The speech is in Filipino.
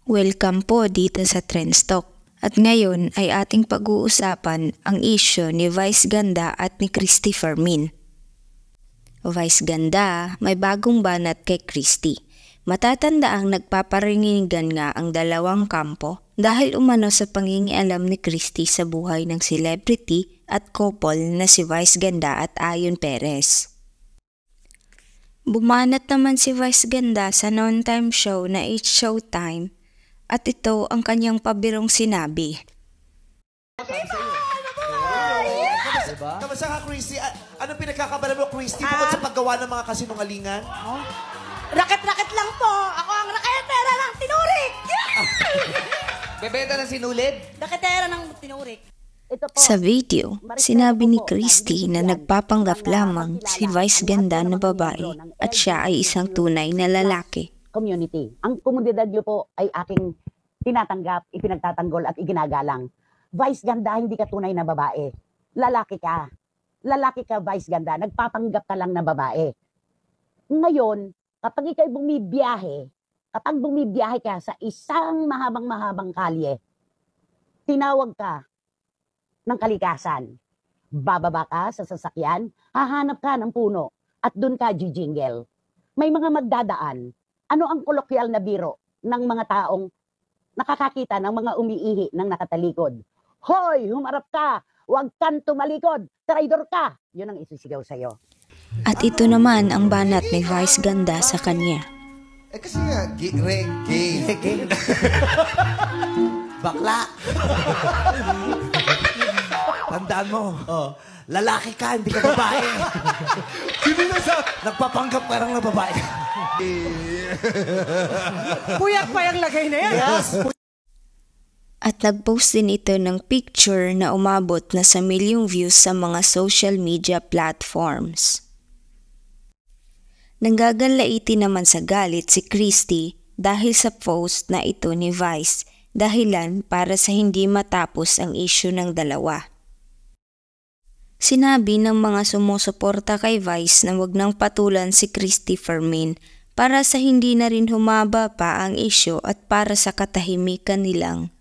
Welcome po dito sa Trendstalk. At ngayon ay ating pag-uusapan ang issue ni Vice Ganda at ni Christy Fermin. Vice Ganda, may bagong banat kay Christy. Matatanda ang nagpaparinigan nga ang dalawang kampo dahil umano sa pangingialam ni Christy sa buhay ng celebrity at couple na si Vice Ganda at Ayon Perez. Bumanat naman si Vice Ganda sa noontime show na It's Showtime. At ito ang kanyang pabirong sinabi. Kamusta ka, Christy? Anong pinagkakabala mo, Christy, bukod sa paggawa ng mga kasinungalingan? Raket-raket lang po. Ako ang raketera ng tinurik. Bebenta ng sinulid? Raketera ng tinurik. Ito po. Sa video, sinabi ni Christy na nagpapanggap lamang si Vice Ganda na babae at siya ay isang tunay na lalaki. Community. Ang komunidad niyo po ay aking tinatanggap, ipinagtatanggol at iginagalang. Vice Ganda, hindi ka tunay na babae. Lalaki ka. Lalaki ka, Vice Ganda. Nagpapanggap ka lang na babae. Ngayon, kapag ikay bumibiyahe ka sa isang mahabang kalye, tinawag ka ng kalikasan. Bababa ka sa sasakyan, hahanap ka ng puno, at dun ka jijingle. May mga magdadaan. Ano ang kolokyal na biro ng mga taong nakakakita ng mga umiihi ng nakatalikod? Hoy, humarap ka! Huwag kang tumalikod! Traidor ka! Yun ang isisigaw sa'yo. At ito naman ang banat ni Vice Ganda sa kanya. Kasi nga, gay. Bakla. Tandaan mo, lalaki ka, hindi ka babae. Nagpapanggap ka lang na babae. Puyak pa yung lagay na yan. Yes. At nag-post din ito ng picture na umabot na sa milyong views sa mga social media platforms. Nanggagalaiti naman sa galit si Christy dahil sa post na ito ni Vice, dahilan para sa hindi matapos ang issue ng dalawa. Sinabi ng mga sumusuporta kay Vice na wag nang patulan si Christy Fermin para sa hindi na rin humaba pa ang issue at para sa katahimikan nilang